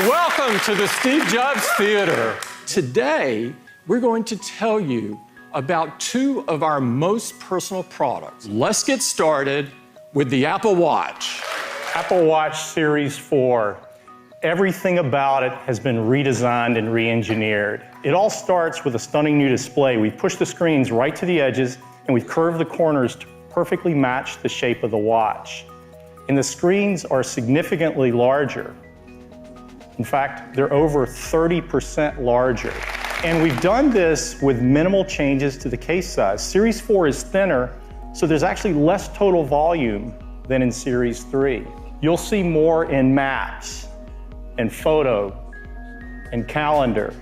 Welcome to the Steve Jobs Theater. Today, we're going to tell you about two of our most personal products. Let's get started with the Apple Watch. Apple Watch Series 4. Everything about it has been redesigned and re-engineered. It all starts with a stunning new display. We've pushed the screens right to the edges and we've curved the corners to perfectly match the shape of the watch. And the screens are significantly larger. In fact, they're over 30% larger. And we've done this with minimal changes to the case size. Series 4 is thinner, so there's actually less total volume than in Series 3. You'll see more in Maps, and Photo, and Calendar.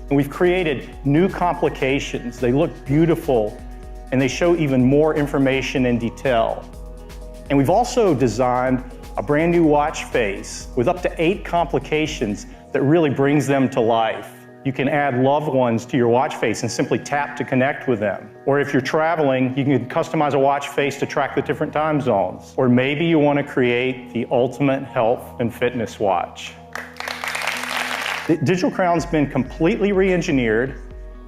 And we've created new complications. They look beautiful, and they show even more information and detail. And we've also designed a brand new watch face with up to 8 complications that really brings them to life. You can add loved ones to your watch face and simply tap to connect with them. Or if you're traveling, you can customize a watch face to track the different time zones. Or maybe you want to create the ultimate health and fitness watch. The Digital Crown's been completely re-engineered,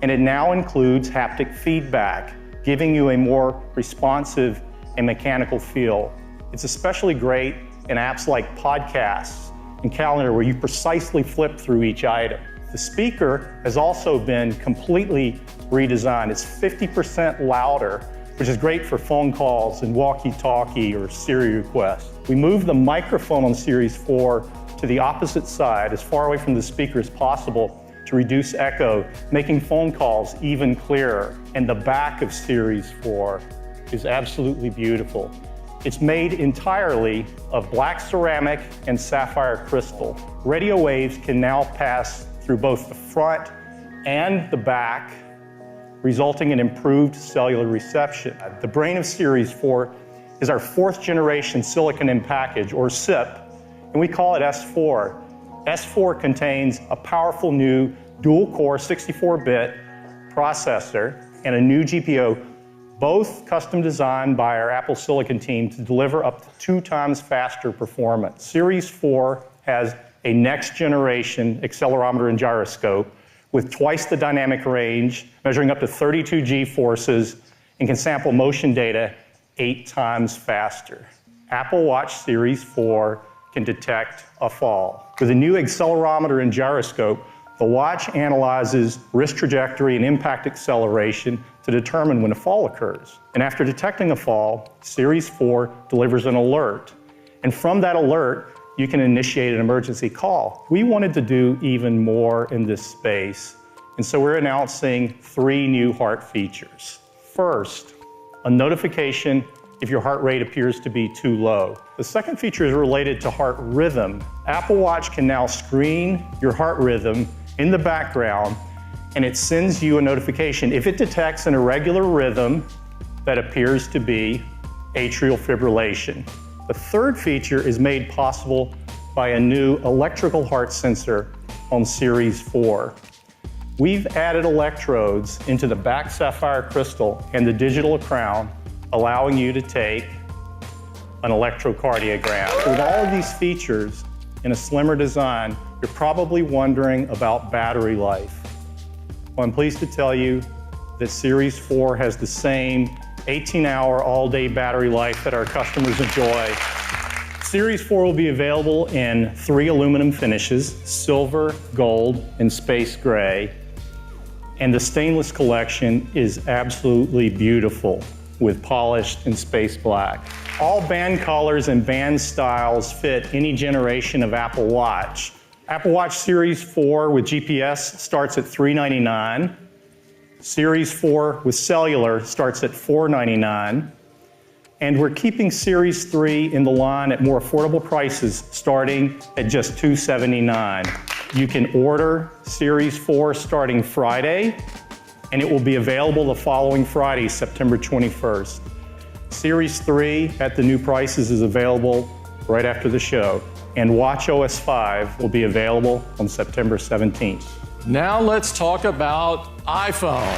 and it now includes haptic feedback, giving you a more responsive and mechanical feel. It's especially great in apps like Podcasts and Calendar, where you precisely flip through each item. The speaker has also been completely redesigned. It's 50% louder, which is great for phone calls and walkie-talkie or Siri requests. We moved the microphone on Series 4 to the opposite side, as far away from the speaker as possible, to reduce echo, making phone calls even clearer. And the back of Series 4 is absolutely beautiful. It's made entirely of black ceramic and sapphire crystal. Radio waves can now pass through both the front and the back, resulting in improved cellular reception. The brain of Series 4 is our 4th generation silicon in package, or SiP, and we call it S4. S4 contains a powerful new dual-core 64-bit processor and a new GPU, both custom designed by our Apple Silicon team to deliver up to 2 times faster performance. Series 4 has a next generation accelerometer and gyroscope with twice the dynamic range, measuring up to 32 G-forces, and can sample motion data 8 times faster. Apple Watch Series 4 can detect a fall. With a new accelerometer and gyroscope, the watch analyzes wrist trajectory and impact acceleration to determine when a fall occurs. And after detecting a fall, Series 4 delivers an alert. And from that alert, you can initiate an emergency call. We wanted to do even more in this space, and so we're announcing 3 new heart features. First, a notification if your heart rate appears to be too low. The second feature is related to heart rhythm. Apple Watch can now screen your heart rhythm in the background, and it sends you a notification if it detects an irregular rhythm that appears to be atrial fibrillation. The third feature is made possible by a new electrical heart sensor on Series 4. We've added electrodes into the back sapphire crystal and the digital crown, allowing you to take an electrocardiogram. With all of these features in a slimmer design, you're probably wondering about battery life. Well, I'm pleased to tell you that Series 4 has the same 18-hour all-day battery life that our customers enjoy. Series 4 will be available in 3 aluminum finishes: silver, gold, and space gray. And the stainless collection is absolutely beautiful with polished and space black. All band colors and band styles fit any generation of Apple Watch. Apple Watch Series 4 with GPS starts at $399. Series 4 with cellular starts at $499. And we're keeping Series 3 in the line at more affordable prices, starting at just $279. You can order Series 4 starting Friday, and it will be available the following Friday, September 21st. Series 3 at the new prices is available right after the show, and watchOS 5 will be available on September 17th. Now let's talk about iPhone.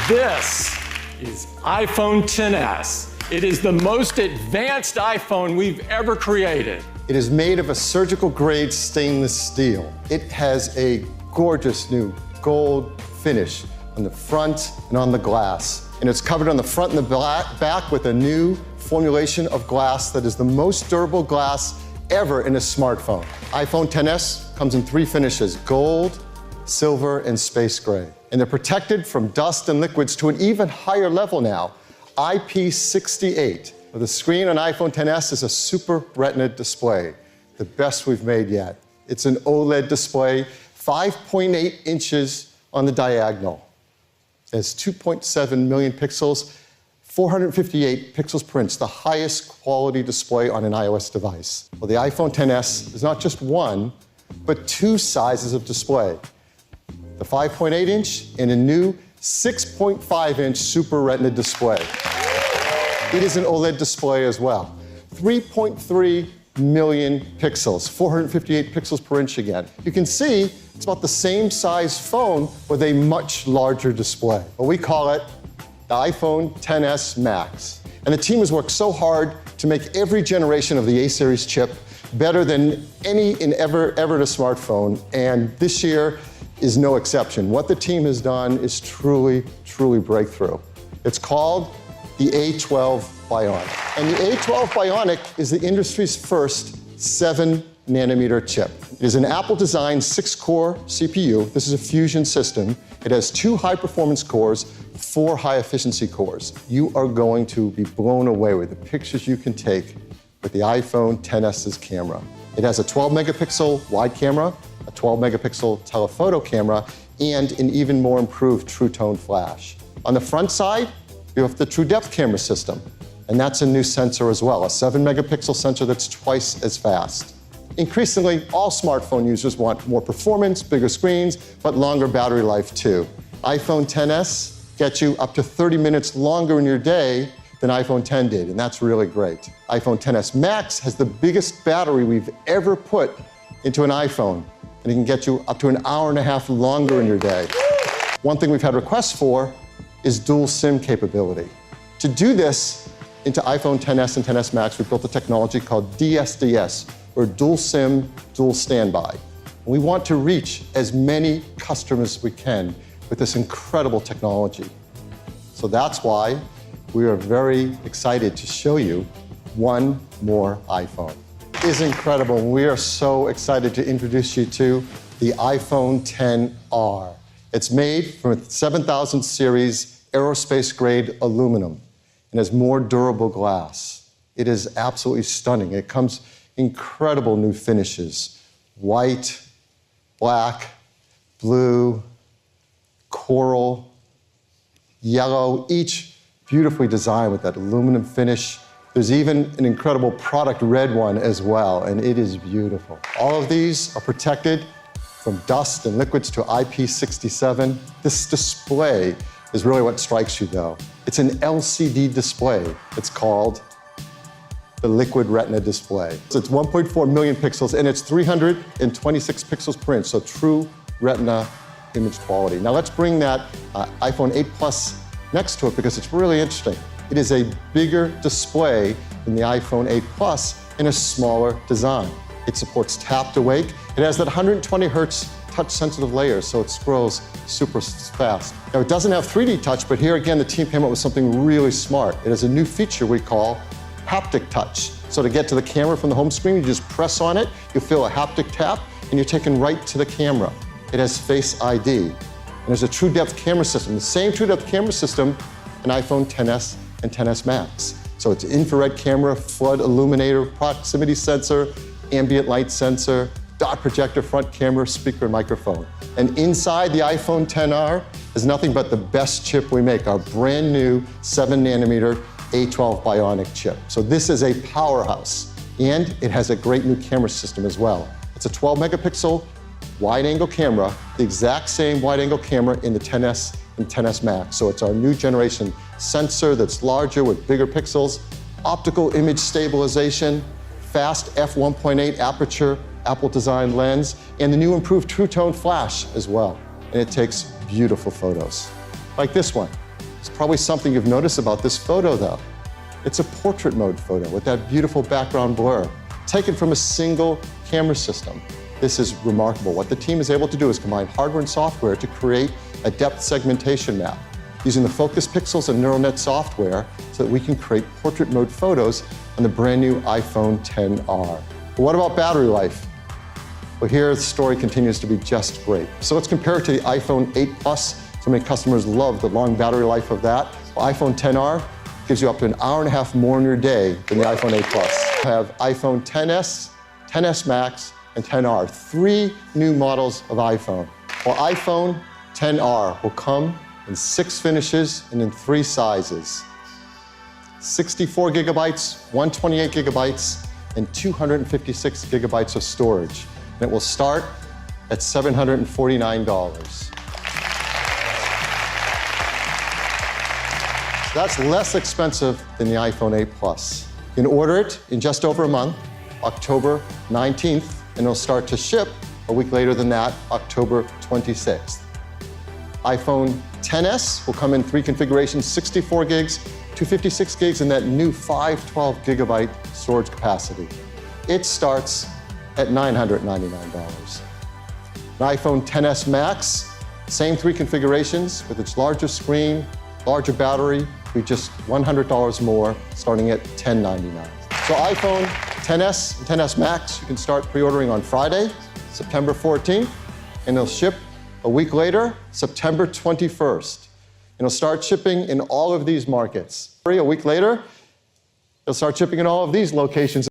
This is iPhone XS. It is the most advanced iPhone we've ever created. It is made of a surgical-grade stainless steel. It has a gorgeous new gold finish on the front and on the glass. And it's covered on the front and the back with a new formulation of glass that is the most durable glass ever in a smartphone. iPhone XS comes in 3 finishes: gold, silver, and space gray. And they're protected from dust and liquids to an even higher level now, IP68. The screen on iPhone XS is a Super Retina display, the best we've made yet. It's an OLED display, 5.8 inches on the diagonal. It has 2.7 million pixels, 458 pixels per inch, the highest quality display on an iOS device. Well, the iPhone XS is not just one, but 2 sizes of display. The 5.8 inch and a new 6.5 inch Super Retina display. It is an OLED display as well. 3.3 million pixels, 458 pixels per inch again. You can see it's about the same size phone with a much larger display. Well, we call it the iPhone XS Max. And the team has worked so hard to make every generation of the A-series chip better than any ever in a smartphone. And this year is no exception. What the team has done is truly, truly breakthrough. It's called the A12 Bionic. And the A12 Bionic is the industry's first 7-nanometer chip. It is an Apple-designed 6-core CPU. This is a fusion system. It has 2 high-performance cores, 4 high-efficiency cores. You are going to be blown away with the pictures you can take with the iPhone XS's camera. It has a 12-megapixel wide camera, a 12-megapixel telephoto camera, and an even more improved True Tone flash. On the front side, you have the True Depth camera system, and that's a new sensor as well, a 7-megapixel sensor that's twice as fast. Increasingly, all smartphone users want more performance, bigger screens, but longer battery life too. iPhone XS gets you up to 30 minutes longer in your day than iPhone X did, and that's really great. iPhone XS Max has the biggest battery we've ever put into an iPhone, and it can get you up to an hour and a half longer in your day. One thing we've had requests for is dual SIM capability. To do this into iPhone XS and XS Max, we built a technology called DSDS, or Dual SIM, Dual Standby. And we want to reach as many customers as we can with this incredible technology. So that's why we are very excited to show you one more iPhone. It is incredible. We are so excited to introduce you to the iPhone XR. It's made from a 7000 series aerospace-grade aluminum and has more durable glass. It is absolutely stunning. It comes incredible new finishes: white, black, blue, coral, yellow, each beautifully designed with that aluminum finish. There's even an incredible product red one as well, and it is beautiful. All of these are protected from dust and liquids to IP67. This display is really what strikes you, though. It's an LCD display. It's called the Liquid Retina display. So it's 1.4 million pixels, and it's 326 pixels per inch, so true Retina image quality. Now let's bring that iPhone 8 Plus next to it, because it's really interesting. It is a bigger display than the iPhone 8 Plus in a smaller design. It supports tap to wake. It has that 120 hertz touch-sensitive layer, so it scrolls super fast. Now, it doesn't have 3D touch, but here again, the team came up with something really smart. It has a new feature we call haptic touch. So to get to the camera from the home screen, you just press on it, you feel a haptic tap, and you're taken right to the camera. It has Face ID. And there's a True Depth camera system, the same True Depth camera system in iPhone XS and XS Max. So it's infrared camera, flood illuminator, proximity sensor, ambient light sensor, dot projector, front camera, speaker, and microphone. And inside the iPhone XR is nothing but the best chip we make, our brand new 7-nanometer A12 Bionic chip. So this is a powerhouse, and it has a great new camera system as well. It's a 12-megapixel wide-angle camera, the exact same wide-angle camera in the XS and XS Max. So it's our new generation sensor that's larger with bigger pixels, optical image stabilization, fast f1.8 aperture, Apple-designed lens, and the new improved True Tone flash as well. And it takes beautiful photos, like this one. It's probably something you've noticed about this photo, though. It's a portrait mode photo with that beautiful background blur. taken from a single camera system. This is remarkable. What the team is able to do is combine hardware and software to create a depth segmentation map using the focus pixels and neural net software so that we can create portrait mode photos on the brand new iPhone XR. But what about battery life? Well, here the story continues to be just great. So let's compare it to the iPhone 8 Plus. So many customers love the long battery life of that. Well, iPhone XR gives you up to an hour and a half more in your day than the iPhone 8 Plus. We have iPhone XS, XS Max, and XR, 3 new models of iPhone. Well, iPhone XR will come in 6 finishes and in 3 sizes. 64 gigabytes, 128 gigabytes, and 256 gigabytes of storage. And it will start at $749. So that's less expensive than the iPhone 8 Plus. You can order it in just over a month, October 19th, and it'll start to ship a week later than that, October 26th. iPhone XS will come in 3 configurations, 64 gigs, 256 gigs, and that new 512 gigabyte storage capacity. It starts at $999. An iPhone XS Max, same 3 configurations with its larger screen, larger battery, be just $100 more, starting at $1099. So iPhone XS and XS Max, you can start pre-ordering on Friday, September 14th, and they'll ship a week later, September 21st. And it'll start shipping in all of these markets. A week later, it'll start shipping in all of these locations.